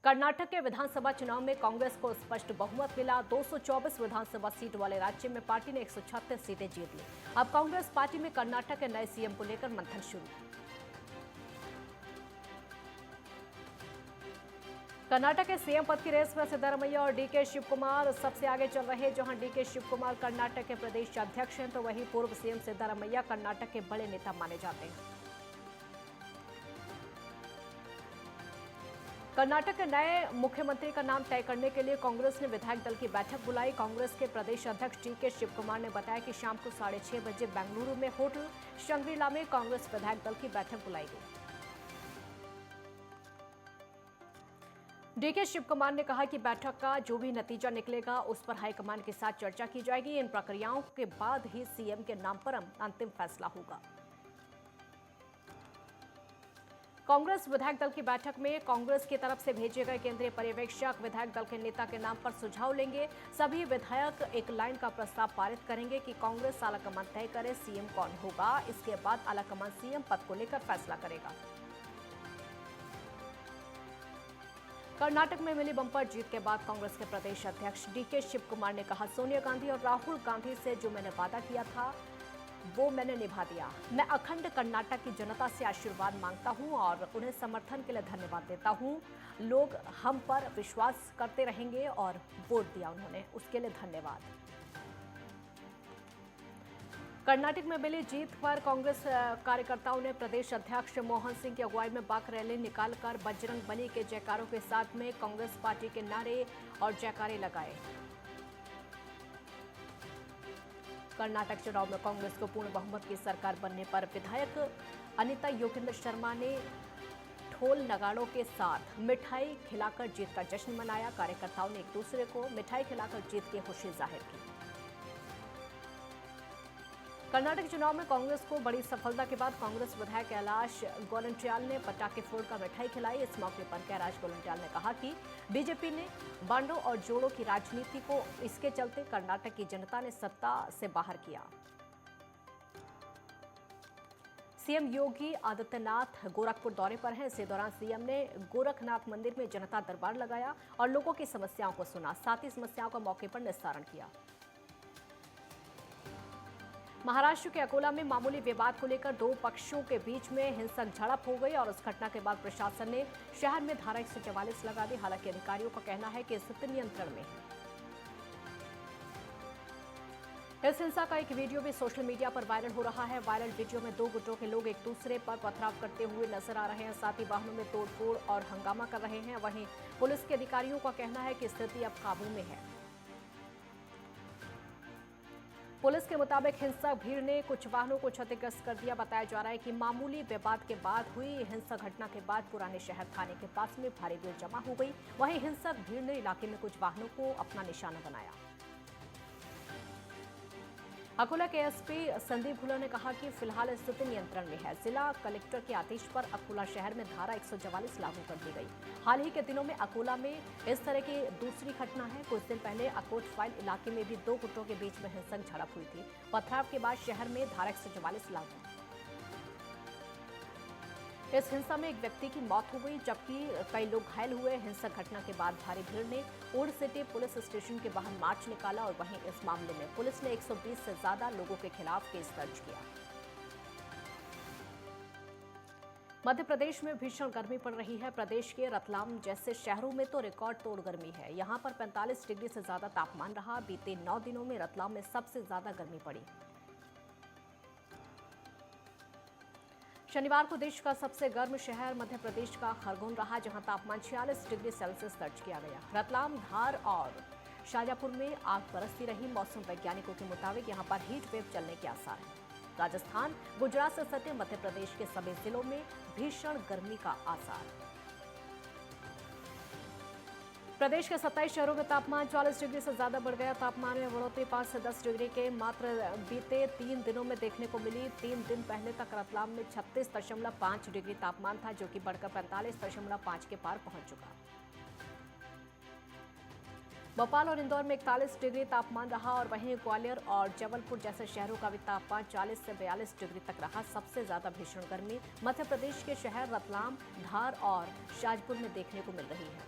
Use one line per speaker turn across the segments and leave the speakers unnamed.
कर्नाटक के विधानसभा चुनाव में कांग्रेस को स्पष्ट बहुमत मिला। 224 विधानसभा सीट वाले राज्य में पार्टी ने 136 सीटें जीत ली। अब कांग्रेस पार्टी में कर्नाटक के नए सीएम को लेकर मंथन शुरू। कर्नाटक के सीएम पद की रेस में सिद्धारमैया और डीके शिव कुमार सबसे आगे चल रहे हैं। जहां डीके शिव कुमार कर्नाटक के प्रदेश अध्यक्ष हैं, तो वहीं पूर्व सीएम सिद्धारमैया कर्नाटक के बड़े नेता माने जाते हैं। कर्नाटक के नए मुख्यमंत्री का नाम तय करने के लिए कांग्रेस ने विधायक दल की बैठक बुलाई। कांग्रेस के प्रदेश अध्यक्ष डीके शिव कुमार ने बताया कि शाम को 6:30 बजे बेंगलुरु में होटल शंग्रीला में कांग्रेस विधायक दल की बैठक बुलाई गई। डीके शिव कुमार ने कहा कि बैठक का जो भी नतीजा निकलेगा उस पर हाईकमान के साथ चर्चा की जाएगी। इन प्रक्रियाओं के बाद ही सीएम के नाम पर अंतिम फैसला होगा। कांग्रेस विधायक दल की बैठक में कांग्रेस की तरफ से भेजे गए केंद्रीय पर्यवेक्षक विधायक दल के नेता के नाम पर सुझाव लेंगे। सभी विधायक एक लाइन का प्रस्ताव पारित करेंगे कि कांग्रेस आलाकमान तय करे सीएम कौन होगा। इसके बाद आलाकमान सीएम पद को लेकर फैसला करेगा। कर्नाटक में मिली बंपर जीत के बाद कांग्रेस के प्रदेश अध्यक्ष डीके शिव कुमार ने कहा, सोनिया गांधी और राहुल गांधी से जो मैंने वादा किया था वो मैंने निभा दिया। मैं अखंड कर्नाटक की जनता से आशीर्वाद मांगता हूं और उन्हें समर्थन के लिए धन्यवाद देता हूं। लोग हम पर विश्वास करते रहेंगे और वोट दिया उन्होंने, उसके लिए धन्यवाद। कर्नाटक में मिली जीत पर कांग्रेस कार्यकर्ताओं ने प्रदेश अध्यक्ष मोहन सिंह की अगुवाई में बाक रैली निकालकर बजरंग बली के जयकारों के साथ में कांग्रेस पार्टी के नारे और जयकारे लगाए। कर्नाटक चुनाव में कांग्रेस को पूर्ण बहुमत की सरकार बनने पर विधायक अनिता योगेंद्र शर्मा ने ढोल नगाड़ों के साथ मिठाई खिलाकर जीत का जश्न मनाया। कार्यकर्ताओं ने एक दूसरे को मिठाई खिलाकर जीत की खुशी जाहिर की। कर्नाटक चुनाव में कांग्रेस को बड़ी सफलता के बाद कांग्रेस विधायक कैलाश गोलंटियाल ने पटाखे फोड़कर मिठाई खिलाई। इस मौके पर कैलाश गोलंटियाल ने कहा कि बीजेपी ने बांडों और जोड़ों की राजनीति को इसके चलते कर्नाटक की जनता ने सत्ता से बाहर किया। सीएम योगी आदित्यनाथ गोरखपुर दौरे पर हैं। इसी दौरान सीएम ने गोरखनाथ मंदिर में जनता दरबार लगाया और लोगों की समस्याओं को सुना, साथ ही समस्याओं का मौके पर निस्तारण किया। महाराष्ट्र के अकोला में मामूली विवाद को लेकर दो पक्षों के बीच में हिंसक झड़प हो गई और उस घटना के बाद प्रशासन ने शहर में धारा 144 लगा दी। हालांकि अधिकारियों का कहना है कि स्थिति नियंत्रण में है। इस हिंसा का एक वीडियो भी सोशल मीडिया पर वायरल हो रहा है। वायरल वीडियो में दो गुटों के लोग एक दूसरे पर पथराव करते हुए नजर आ रहे हैं, साथ ही वाहनों में तोड़फोड़ और हंगामा कर रहे हैं। वहीं पुलिस के अधिकारियों का कहना है कि स्थिति अब काबू में है। पुलिस के मुताबिक हिंसक भीड़ ने कुछ वाहनों को क्षतिग्रस्त कर दिया। बताया जा रहा है कि मामूली विवाद के बाद हुई हिंसक घटना के बाद पुराने शहर थाने के पास में भारी भीड़ जमा हो गई। वहीं हिंसक भीड़ ने इलाके में कुछ वाहनों को अपना निशाना बनाया। अकोला के एसपी संदीप भुल्लर ने कहा कि फिलहाल स्थिति नियंत्रण में है। जिला कलेक्टर के आदेश पर अकोला शहर में धारा 144 लागू कर दी गई। हाल ही के दिनों में अकोला में इस तरह की दूसरी घटना है। कुछ दिन पहले अकोट फाइल इलाके में भी दो गुटों के बीच में हिंसक झड़प हुई थी। पथराव के बाद शहर में धारा 144 लागू। इस हिंसा में एक व्यक्ति की मौत हो गई जबकि कई लोग घायल हुए। हिंसक घटना के बाद भारी भीड़ ने ओल्ड सिटी पुलिस स्टेशन के बाहर मार्च निकाला और वहीं इस मामले में पुलिस ने 120 से ज्यादा लोगों के खिलाफ केस दर्ज किया। मध्य प्रदेश में भीषण गर्मी पड़ रही है। प्रदेश के रतलाम जैसे शहरों में तो रिकॉर्ड तोड़ गर्मी है। यहां पर 45 डिग्री से ज्यादा तापमान रहा। बीते 9 दिनों में रतलाम में सबसे ज्यादा गर्मी पड़ी। शनिवार को देश का सबसे गर्म शहर मध्य प्रदेश का खरगोन रहा, जहां तापमान 46 डिग्री सेल्सियस दर्ज किया गया। रतलाम, धार और शाजापुर में आग बरसती रही। मौसम वैज्ञानिकों के मुताबिक यहां पर हीट वेव चलने के आसार हैं। राजस्थान, गुजरात से सटे मध्य प्रदेश के सभी जिलों में भीषण गर्मी का आसार। प्रदेश के 27 शहरों में तापमान 40 डिग्री से ज्यादा बढ़ गया। तापमान में बढ़ोतरी 5 से 10 डिग्री के मात्र बीते 3 दिनों में देखने को मिली। 3 दिन पहले तक रतलाम में 36.5 डिग्री तापमान था, जो कि बढ़कर 45.5 के पार पहुंच चुका। भोपाल और इंदौर में 41 डिग्री तापमान रहा और वहीं ग्वालियर और जबलपुर जैसे शहरों का भी तापमान 40 से 42 डिग्री तक रहा। सबसे ज्यादा भीषण गर्मी मध्य प्रदेश के शहर रतलाम, धार और शाजपुर में देखने को मिल रही है।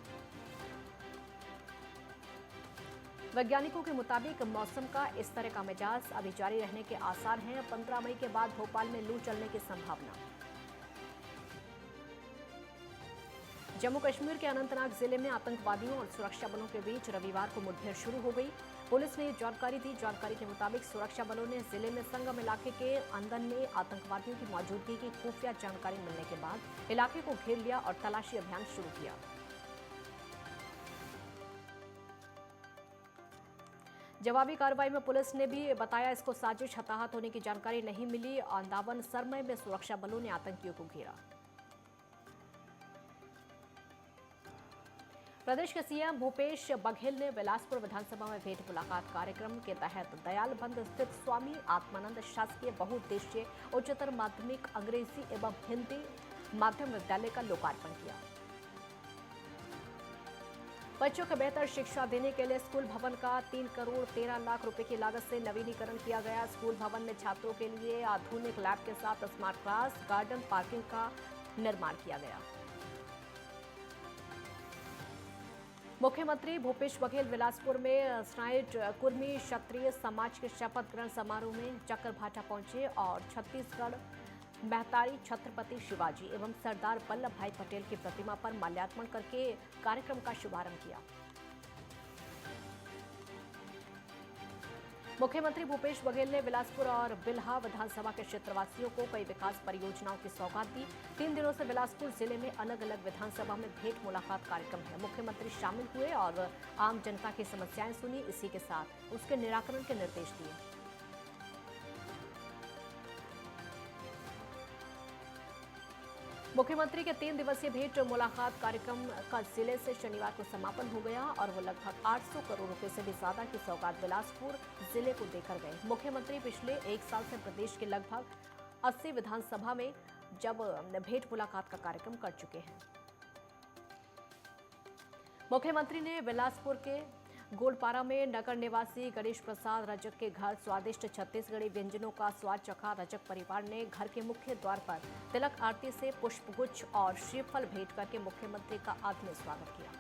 वैज्ञानिकों के मुताबिक मौसम का इस तरह का मिजाज अभी जारी रहने के आसार हैं। 15 मई के बाद भोपाल में लू चलने की संभावना। जम्मू कश्मीर के अनंतनाग जिले में आतंकवादियों और सुरक्षा बलों के बीच रविवार को मुठभेड़ शुरू हो गई। पुलिस ने जानकारी दी। जानकारी के मुताबिक सुरक्षा बलों ने जिले में संगम इलाके के अंदर में आतंकवादियों की मौजूदगी की खुफिया जानकारी मिलने के बाद इलाके को घेर लिया और तलाशी अभियान शुरू किया। जवाबी कार्रवाई में पुलिस ने भी बताया इसको साजिश। हताहत होने की जानकारी नहीं मिली। अंदावन सरमय में सुरक्षा बलों ने आतंकियों को घेरा। प्रदेश के सीएम भूपेश बघेल ने बिलासपुर विधानसभा में भेंट मुलाकात कार्यक्रम के तहत दयालबंद स्थित स्वामी आत्मानंद शासकीय बहुउद्देशीय उच्चतर माध्यमिक अंग्रेजी एवं हिंदी माध्यम विद्यालय का लोकार्पण किया। बच्चों को बेहतर शिक्षा देने के लिए स्कूल भवन का 3 करोड़ 13 लाख रुपए की लागत से नवीनीकरण किया गया। स्कूल भवन में छात्रों के लिए आधुनिक लैब के साथ स्मार्ट क्लास, गार्डन, पार्किंग का निर्माण किया गया। मुख्यमंत्री भूपेश बघेल बिलासपुर में स्नाइट कुर्मी क्षत्रिय समाज के शपथ ग्रहण समारोह में चक्करभाटा पहुंचे और छत्तीसगढ़ महतारी छत्रपति शिवाजी एवं सरदार वल्लभ भाई पटेल की प्रतिमा पर माल्यार्पण करके कार्यक्रम का शुभारंभ किया। मुख्यमंत्री भूपेश बघेल ने बिलासपुर और बिल्हा विधानसभा के क्षेत्रवासियों को कई विकास परियोजनाओं की सौगात दी। 3 दिनों से बिलासपुर जिले में अलग अलग विधानसभा में भेंट मुलाकात कार्यक्रम है। मुख्यमंत्री शामिल हुए और आम जनता की समस्याएं सुनी। इसी के साथ उसके निराकरण के निर्देश दिए। मुख्यमंत्री के 3 दिवसीय भेंट मुलाकात कार्यक्रम का जिले से शनिवार को समापन हो गया और वो लगभग 800 करोड़ रुपए से भी ज्यादा की सौगात बिलासपुर जिले को देकर गए। मुख्यमंत्री पिछले 1 साल से प्रदेश के लगभग 80 विधानसभा में जब भेंट मुलाकात का कार्यक्रम कर चुके हैं। मुख्यमंत्री ने बिलासपुर के गोलपारा में नगर निवासी गणेश प्रसाद रजक के घर स्वादिष्ट छत्तीसगढ़ी व्यंजनों का स्वाद चखा। रजक परिवार ने घर के मुख्य द्वार पर तिलक आरती से पुष्पगुच्छ और श्रीफल भेंट करके मुख्यमंत्री का आत्मीय स्वागत किया।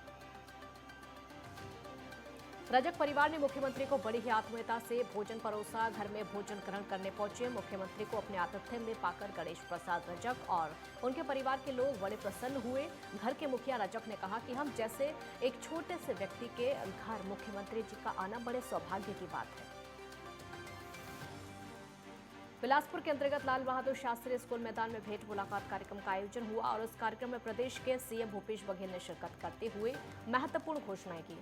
रजक परिवार ने मुख्यमंत्री को बड़ी ही आत्मीयता से भोजन परोसा। घर में भोजन ग्रहण करने पहुंचे मुख्यमंत्री को अपने आतिथ्य में पाकर गणेश प्रसाद रजक और उनके परिवार के लोग बड़े प्रसन्न हुए। घर के मुखिया रजक ने कहा कि हम जैसे एक छोटे से व्यक्ति के घर मुख्यमंत्री जी का आना बड़े सौभाग्य की बात है। बिलासपुर के अंतर्गत लाल बहादुर शास्त्री स्कूल मैदान में भेंट मुलाकात कार्यक्रम का आयोजन हुआ और इस कार्यक्रम में प्रदेश के सीएम भूपेश बघेल ने शिरकत करते हुए महत्वपूर्ण घोषणाएं की।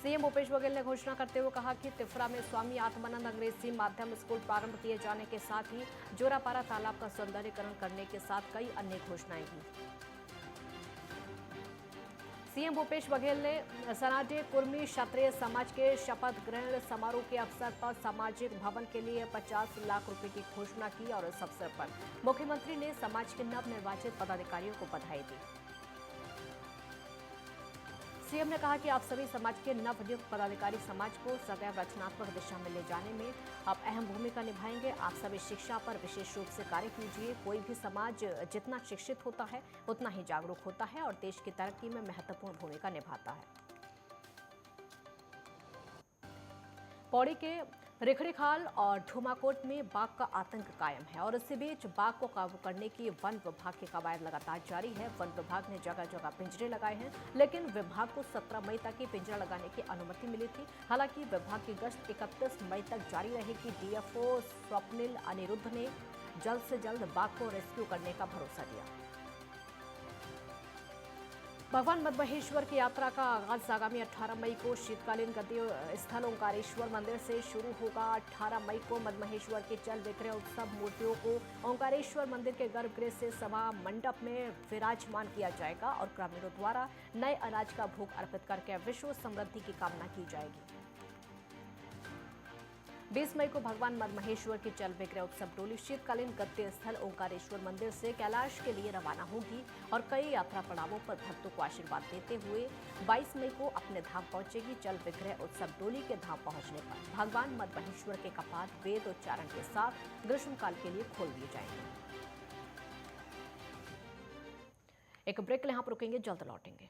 सीएम भूपेश बघेल ने घोषणा करते हुए कहा कि तिफरा में स्वामी आत्मानंद अंग्रेजी माध्यम स्कूल प्रारंभ किए जाने के साथ ही जोरापारा तालाब का सौंदर्यीकरण करने के साथ कई अन्य घोषणाएं की। सीएम भूपेश बघेल ने सनाटे कुर्मी क्षत्रिय समाज के शपथ ग्रहण समारोह के अवसर पर सामाजिक भवन के लिए 50 लाख रुपए की घोषणा की और इस अवसर पर मुख्यमंत्री ने समाज के नवनिर्वाचित पदाधिकारियों को बधाई दी। सीएम ने कहा कि आप सभी समाज के नवनियुक्त पदाधिकारी समाज को सदैव रचनात्मक दिशा में ले जाने में आप अहम भूमिका निभाएंगे। आप सभी शिक्षा पर विशेष रूप से कार्य कीजिए। कोई भी समाज जितना शिक्षित होता है उतना ही जागरूक होता है और देश की तरक्की में महत्वपूर्ण भूमिका निभाता है। पौड़ी के रिखड़ीखाल और धुमाकोट में बाघ का आतंक कायम है और इसी बीच बाघ को काबू करने की वन विभाग की कवायद लगातार जारी है। वन विभाग ने जगह जगह पिंजरे लगाए हैं, लेकिन विभाग को 17 मई तक ही पिंजरा लगाने की अनुमति मिली थी। हालांकि विभाग की गश्त 31 मई तक जारी रहेगी। डीएफओ स्वप्निल अनिरुद्ध ने जल्द से जल्द बाघ को रेस्क्यू करने का भरोसा दिया। भगवान मद्महेश्वर की यात्रा का आगाज आगामी 18 मई को शीतकालीन गद्दी स्थल ओंकारेश्वर मंदिर से शुरू होगा। 18 मई को मद्महेश्वर के चल विक्रय उत्सव मूर्तियों को ओंकारेश्वर मंदिर के गर्भगृह से सभा मंडप में विराजमान किया जाएगा और ग्रामीणों द्वारा नए अनाज का भोग अर्पित करके विश्व समृद्धि की कामना की जाएगी। 20 मई को भगवान मदमहेश्वर की जल विग्रह उत्सव डोली शीतकालीन गद्य स्थल ओंकारेश्वर मंदिर से कैलाश के लिए रवाना होगी और कई यात्रा पड़ावों पर भक्तों को आशीर्वाद देते हुए 22 मई को अपने धाम पहुंचेगी। जल विग्रह उत्सव डोली के धाम पहुंचने पर भगवान मदमहेश्वर के कपाट वेद उच्चारण के साथ ग्रीष्मकाल के लिए खोल दिए जाएंगे। एक ब्रेक यहां पर रुकेंगे, जल्द लौटेंगे।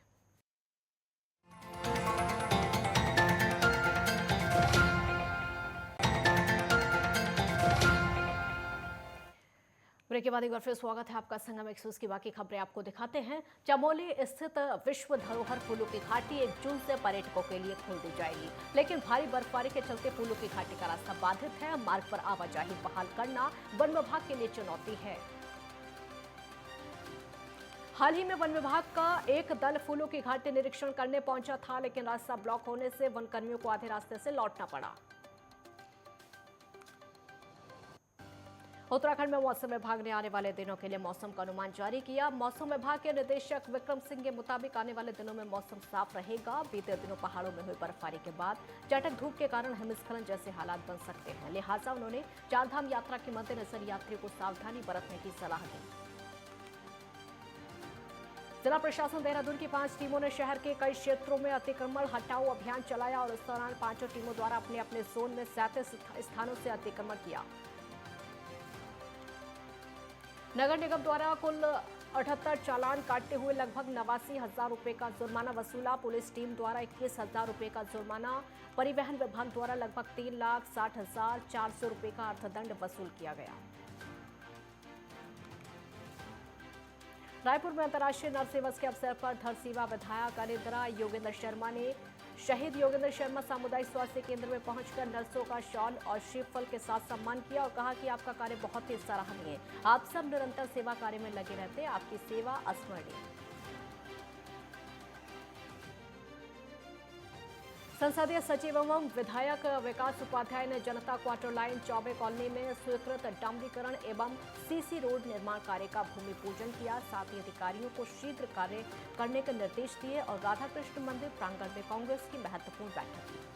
ब्रेक के बाद एक बार फिर स्वागत है आपका। संगम एक्सप्रेस की बाकी खबरें आपको दिखाते हैं। चमोली स्थित विश्व धरोहर फूलों की घाटी 1 जून से पर्यटकों के लिए खोल दी जाएगी, लेकिन भारी बर्फबारी के चलते फूलों की घाटी का रास्ता बाधित है। मार्ग पर आवाजाही बहाल करना वन विभाग के लिए चुनौती है। हाल ही में वन विभाग का एक दल फूलों की घाटी निरीक्षण करने पहुंचा था, लेकिन रास्ता ब्लॉक होने से वन कर्मियों को आधे रास्ते से लौटना पड़ा। उत्तराखंड में मौसम विभाग ने आने वाले दिनों के लिए मौसम का अनुमान जारी किया। मौसम विभाग के निदेशक विक्रम सिंह के मुताबिक आने वाले दिनों में मौसम साफ रहेगा। बीते दिनों पहाड़ों में हुई बर्फबारी के बाद चटक धूप के कारण हिमस्खलन जैसे हालात बन सकते हैं, लिहाजा उन्होंने चारधाम यात्रा के मद्देनजर यात्रियों को सावधानी बरतने की सलाह दी। जिला प्रशासन देहरादून की 5 टीमों ने शहर के कई क्षेत्रों में अतिक्रमण हटाओ अभियान चलाया और इस दौरान 5 टीमों द्वारा अपने अपने जोन में 37 स्थानों से अतिक्रमण किया। नगर निगम द्वारा कुल 78 चालान काटते हुए लगभग 89,000 रुपए का जुर्माना वसूला। पुलिस टीम द्वारा 21,000 रुपए का जुर्माना, परिवहन विभाग द्वारा लगभग 3,60,400 रुपए का अर्थदंड वसूल किया गया। रायपुर में अंतर्राष्ट्रीय नर्स दिवस के अवसर पर धरसीवा विधायक अनिद्रा योगेंद्र शर्मा ने शहीद योगेंद्र शर्मा सामुदायिक स्वास्थ्य केंद्र में पहुंचकर नर्सों का शॉल और श्रीफल के साथ सम्मान किया और कहा कि आपका कार्य बहुत ही सराहनीय है। आप सब निरंतर सेवा कार्य में लगे रहते हैं, आपकी सेवा अस्मरणीय। संसदीय सचिव एवं विधायक विकास उपाध्याय ने जनता क्वार्टर लाइन चौबे कॉलोनी में स्वीकृत डामरीकरण एवं सीसी रोड निर्माण कार्य का भूमि पूजन किया। साथ ही अधिकारियों को शीघ्र कार्य करने के निर्देश दिए और राधाकृष्ण मंदिर प्रांगण में कांग्रेस की महत्वपूर्ण बैठक की।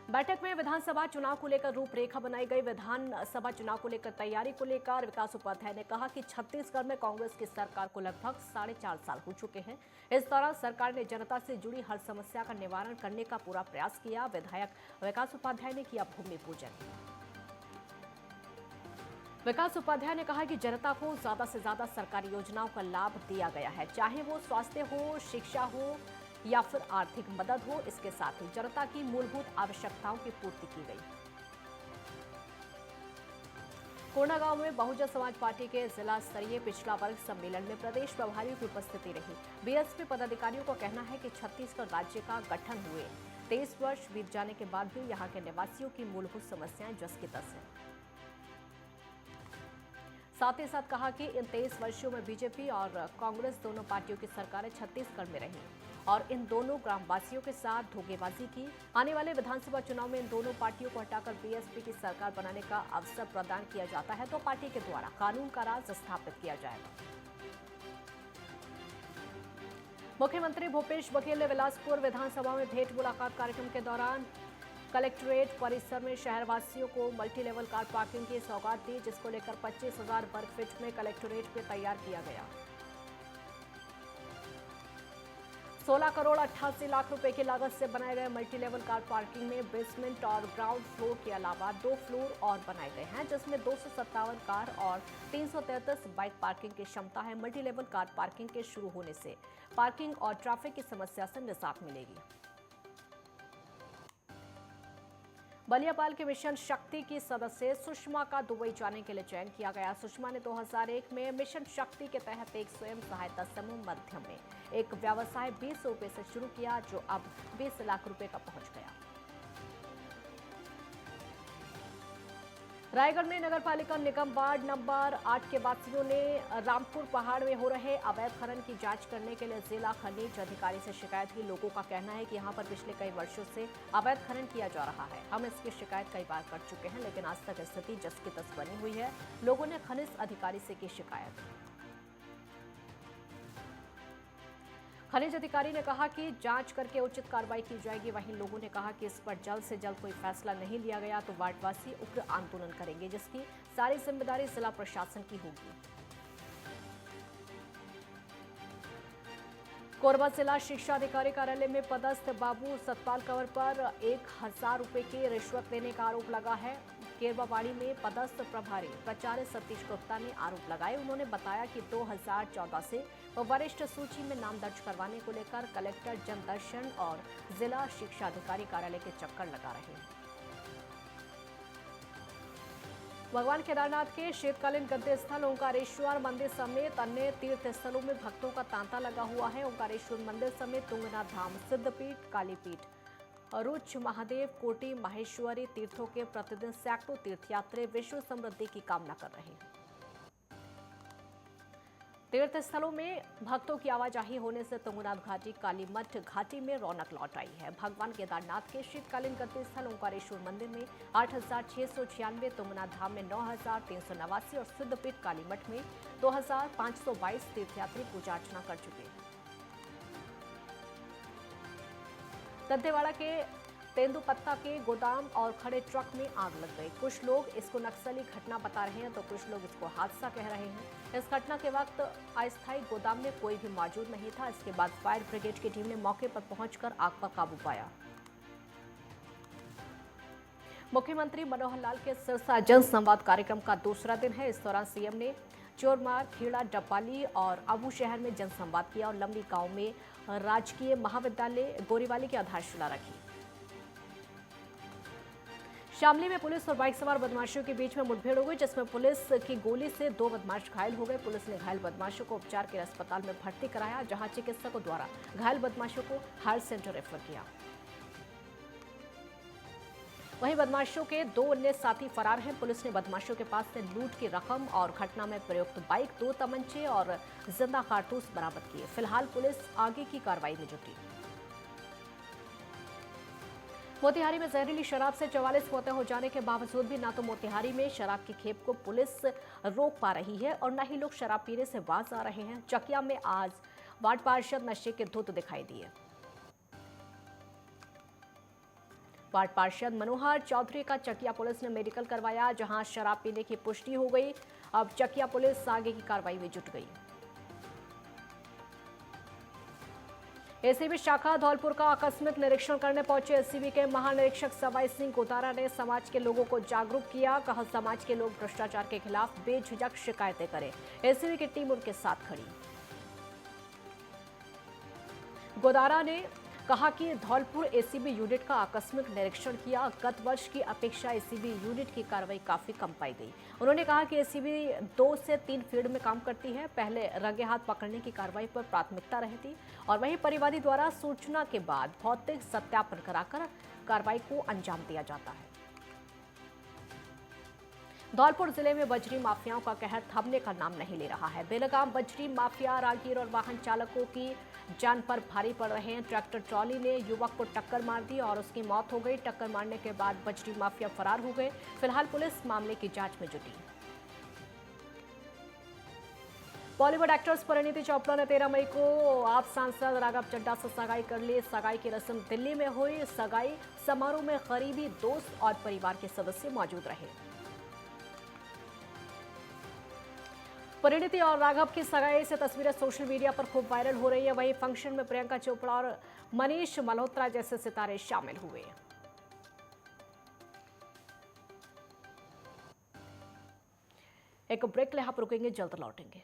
बैठक में विधानसभा चुनाव को लेकर रूपरेखा बनाई गई। विधानसभा चुनाव को लेकर तैयारी को लेकर विकास उपाध्याय ने कहा कि छत्तीसगढ़ में कांग्रेस की सरकार को लगभग 4.5 साल हो चुके हैं। इस दौरान सरकार ने जनता से जुड़ी हर समस्या का निवारण करने का पूरा प्रयास किया। विधायक विकास उपाध्याय ने किया भूमि पूजन। विकास उपाध्याय ने कहा कि जनता को ज्यादा से ज्यादा सरकारी योजनाओं का लाभ दिया गया है, चाहे वो स्वास्थ्य हो, शिक्षा हो या फिर आर्थिक मदद हो। इसके साथ ही जनता की मूलभूत आवश्यकताओं की पूर्ति की गई। कोंडागांव में बहुजन समाज पार्टी के जिला स्तरीय पिछड़ा वर्ग सम्मेलन में प्रदेश प्रभारियों की उपस्थिति रही। बीएसपी पदाधिकारियों का कहना है कि छत्तीसगढ़ राज्य का गठन हुए 23 वर्ष बीत जाने के बाद भी यहाँ के निवासियों की मूलभूत समस्याएं जस की तस हैं। साथ ही साथ कहा कि इन 23 वर्षों में बीजेपी और कांग्रेस दोनों पार्टियों की सरकारें छत्तीसगढ़ में रही और इन दोनों ग्रामवासियों के साथ धोखेबाजी की। आने वाले विधानसभा चुनाव में इन दोनों पार्टियों को हटाकर बीएसपी की सरकार बनाने का अवसर प्रदान किया जाता है तो पार्टी के द्वारा कानून का राज स्थापित किया जाएगा। मुख्यमंत्री भूपेश बघेल ने बिलासपुर विधानसभा में भेंट मुलाकात कार्यक्रम के दौरान कलेक्ट्रेट परिसर में शहरवासियों को मल्टी लेवल कार पार्किंग की सौगात दी, जिसको लेकर 25,000 वर्ग फीट में कलेक्ट्रेट में तैयार किया गया। 16 करोड़ 88 लाख रुपए की लागत से बनाए गए मल्टी लेवल कार पार्किंग में बेसमेंट और ग्राउंड फ्लोर के अलावा 2 फ्लोर और बनाए गए हैं, जिसमें 257 कार और 333 बाइक पार्किंग की क्षमता है। मल्टी लेवल कार पार्किंग के शुरू होने से पार्किंग और ट्रैफिक की समस्या से निजात मिलेगी। बलियापाल के मिशन शक्ति की सदस्य सुषमा का दुबई जाने के लिए चयन किया गया। सुषमा ने 2001 में मिशन शक्ति के तहत एक स्वयं सहायता समूह मध्यम में एक व्यवसाय 20 रुपए से शुरू किया, जो अब 20 लाख रुपए का पहुंच गया। रायगढ़ में नगरपालिका निगम वार्ड नंबर 8 के वासियों ने रामपुर पहाड़ में हो रहे अवैध खनन की जांच करने के लिए जिला खनिज अधिकारी से शिकायत की। लोगों का कहना है कि यहां पर पिछले कई वर्षों से अवैध खनन किया जा रहा है। हम इसकी शिकायत कई बार कर चुके हैं, लेकिन आज तक स्थिति जस की तस बनी हुई है। लोगों ने खनिज अधिकारी से की शिकायत। खनिज अधिकारी ने कहा कि जांच करके उचित कार्रवाई की जाएगी। वहीं लोगों ने कहा कि इस पर जल्द से जल्द कोई फैसला नहीं लिया गया तो वार्डवासी उग्र आंदोलन करेंगे, जिसकी सारी जिम्मेदारी जिला प्रशासन की होगी। कोरबा जिला शिक्षा अधिकारी कार्यालय में पदस्थ बाबू सतपाल कंवर पर 1000 रुपए की रिश्वत लेने का आरोप लगा है। केरवावाड़ी में पदस्थ प्रभारी प्राचार्य सतीश गुप्ता ने आरोप लगाए। उन्होंने बताया कि 2014 से वो वरिष्ठ सूची में नाम दर्ज करवाने को लेकर कलेक्टर जनदर्शन और जिला शिक्षा अधिकारी कार्यालय के चक्कर लगा रहे हैं। भगवान केदारनाथ के शीतकालीन गद्दे स्थल ओंकारेश्वर मंदिर समेत अन्य तीर्थ स्थलों में भक्तों का तांता लगा हुआ है। ओंकारेश्वर मंदिर समेत तुंगनाथ धाम, सिद्धपीठ, कालीपीठ, रुच महादेव, कोटि माहेश्वरी तीर्थों के प्रतिदिन सैकड़ों तीर्थयात्री विश्व समृद्धि की कामना कर रहे हैं। तीर्थ स्थलों में भक्तों की आवाजाही होने से तुंगनाथ घाटी, कालीमठ घाटी में रौनक लौट आई है। भगवान केदारनाथ के शीतकालीन गद्दे स्थल ओंकारेश्वर मंदिर में 8696, तुंगनाथ धाम में 9389 और सिद्धपीठ कालीमठ में 2522 तीर्थयात्री पूजा अर्चना कर चुके हैं। दंतेवाड़ा के तेंदुपत्ता के गोदाम और खड़े ट्रक में आग लग गई। कुछ लोग इसको नक्सली घटना बता रहे हैं तो कुछ लोग इसको हादसा कह रहे हैं। इस घटना के वक्त अस्थायी गोदाम में कोई भी मौजूद नहीं था। इसके बाद फायर ब्रिगेड की टीम ने मौके पर पहुंचकर आग पर काबू पाया। मुख्यमंत्री मनोहर लाल के सिरसा जन संवाद कार्यक्रम का दूसरा दिन है। इस दौरान सीएम ने चोरमार, खेड़ा, डब्बाली और अबू शहर में जनसंवाद किया और लंबी गांव में राजकीय महाविद्यालय गोरीवाली की आधारशिला रखी। शामली में पुलिस और बाइक सवार बदमाशों के बीच में मुठभेड़ हो गई, जिसमें पुलिस की गोली से 2 बदमाश घायल हो गए। पुलिस ने घायल बदमाशों को उपचार के लिए अस्पताल में भर्ती कराया, जहां चिकित्सकों द्वारा घायल बदमाशों को हेल्थ सेंटर रेफर किया। वहीं बदमाशों के 2 अन्य साथी फरार हैं। पुलिस ने बदमाशों के पास से लूट की रकम और घटना में प्रयुक्त बाइक, 2 तमंचे और जिंदा कारतूस बरामद किए। फिलहाल पुलिस आगे की कार्रवाई में जुटी। मोतिहारी में जहरीली शराब से 44 मौतें हो जाने के बावजूद भी ना तो मोतिहारी में शराब की खेप को पुलिस रोक पा रही है और न ही लोग शराब पीने से बाज आ रहे हैं। चकिया में आज वार्ड पार्षद नशे के धुत दिखाई दिए। वार्ड पार्षद मनोहर चौधरी का चकिया पुलिस ने मेडिकल करवाया, जहां शराब पीने की पुष्टि हो गई। अब चकिया पुलिस आगे की कार्रवाई में जुट गई। एसीबी शाखा धौलपुर का आकस्मिक निरीक्षण करने पहुंचे एसीबी के महानिरीक्षक सवाई सिंह गोतारा ने समाज के लोगों को जागरूक किया। कहा, समाज के लोग भ्रष्टाचार के खिलाफ बेझिझक शिकायतें करें। एसीबी की टीम उनके साथ खड़ी। गोतारा ने कहा कि धौलपुर एसीबी यूनिट का आकस्मिक निरीक्षण किया। गत वर्ष की अपेक्षा एसीबी यूनिट की कार्रवाई काफी कम पाई गई। उन्होंने कहा कि एसीबी 2 से 3 फील्ड में काम करती है। पहले रंगे हाथ पकड़ने की कार्रवाई पर प्राथमिकता रहती और वहीं परिवादी द्वारा सूचना के बाद भौतिक सत्यापन कराकर कार्रवाई को अंजाम दिया जाता है। धौलपुर जिले में बजरी माफियाओं का कहर थमने का नाम नहीं ले रहा है। बेलगाम बजरी माफिया राहगीर और वाहन चालकों की जान पर भारी पड़ रहे हैं। ट्रैक्टर ट्रॉली ने युवक को टक्कर मार दी और उसकी मौत हो गई। टक्कर मारने के बाद बजरी माफिया फरार हो गए। फिलहाल पुलिस मामले की जांच में जुटी। बॉलीवुड एक्ट्रेस परिणीति चोपड़ा ने 13 मई को आप सांसद राघव चड्ढा से सगाई कर ली। सगाई की रस्म दिल्ली में हुई। सगाई समारोह में करीबी दोस्त और परिवार के सदस्य मौजूद रहे। परिणीति और राघव की सगाई से तस्वीरें सोशल मीडिया पर खूब वायरल हो रही है। वहीं फंक्शन में प्रियंका चोपड़ा और मनीष मल्होत्रा जैसे सितारे शामिल हुए। एक ब्रेक ले आप रुकेंगे, जल्द लौटेंगे।